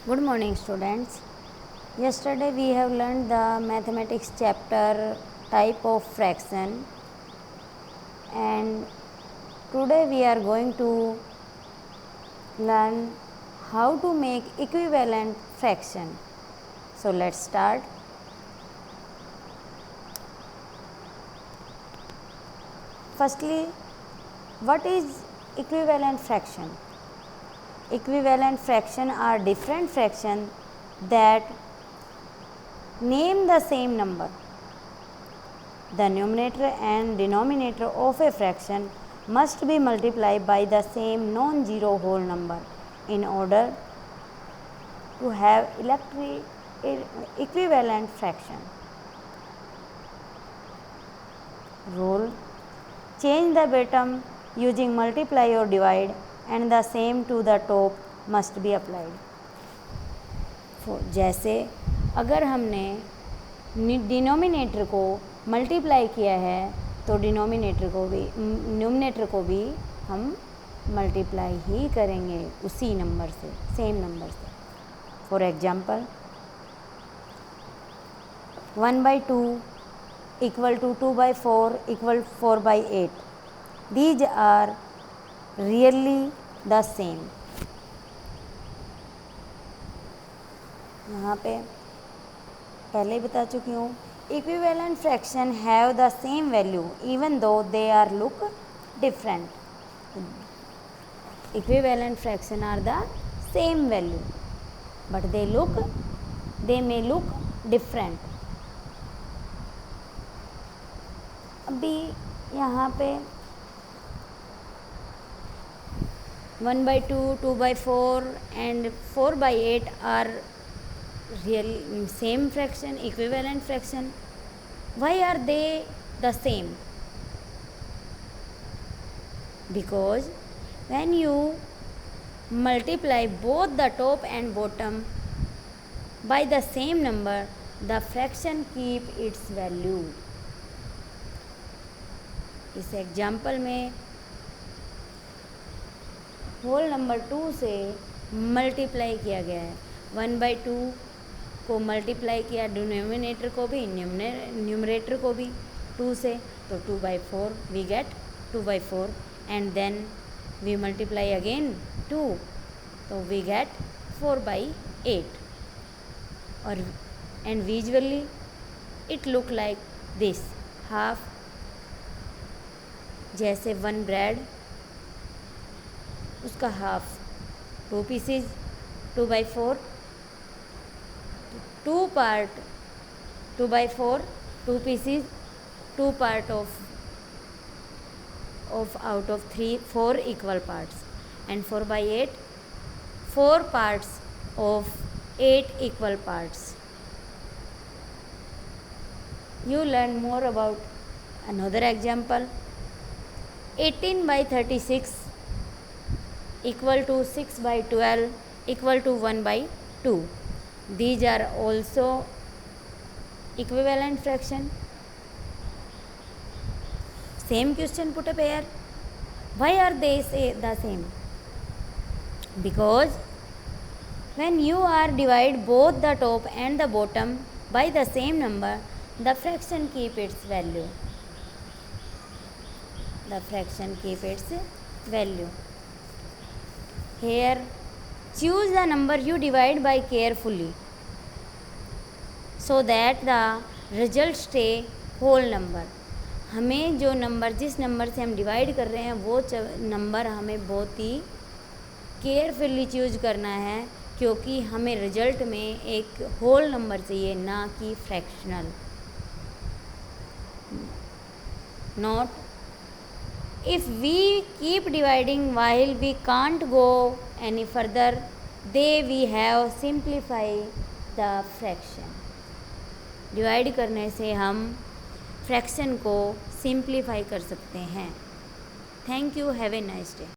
Good morning, students. Yesterday we have learned the mathematics chapter type of fraction, and today we are going to learn how to make equivalent fraction. So let's start. Firstly, what is equivalent fraction? Equivalent fraction are different fractions that name the same number. The numerator and denominator of a fraction must be multiplied by the same non-zero whole number in order to have equivalent fraction. Rule: change the bottom using multiply or divide and the same to the top must be applied. जैसे अगर हमने denominator को multiply किया है तो numerator को भी हम मल्टीप्लाई ही करेंगे उसी नंबर से, सेम नंबर से. For example 1/2 equal to 2/4 equal 4/8. These are really the same. यहाँ पे पहले ही बता चुकी हूँ. Equivalent fraction have the same value even though they are look different. Equivalent fraction are the same value but they may look different. अभी यहाँ पे 1/2, 2/4 and 4/8 are real same fraction, equivalent fraction. Why are they the same? Because when you multiply both the top and bottom by the same number, the fraction keep its value. इस example में whole number 2 से multiply किया गया है. 1/2 को multiply किया denominator को भी न्यूमरेटर को भी 2 से, तो 2/4 we get 2/4 and then we multiply again 2 तो वी गेट 4/8 और and visually it look like this half. जैसे 1 ब्रेड उसका half 2 pieces 2/4 2 part 2/4 2 pieces 2 part of out of 4 equal parts and 4/8 4 parts of 8 equal parts. You learn more about another example. 18/36 equal to 6/12 equal to 1/2. These are also equivalent fraction. Same question put up here. Why are they the same? Because when you are divide both the top and the bottom by the same number, the fraction keep its value. The fraction keep its value. Here choose the number you divide by carefully so that the result stay whole number. हमें जो number जिस number से हम divide कर रहे हैं वो number हमें बहुत ही केयरफुली चूज करना है क्योंकि हमें रिजल्ट में एक होल नंबर चाहिए ना कि fractional. Note: if we keep dividing while we can't go any further, we have simplify the fraction. Divide करने से हम फ्रैक्शन को सिंप्लीफाई कर सकते हैं. Thank you. Have a nice day.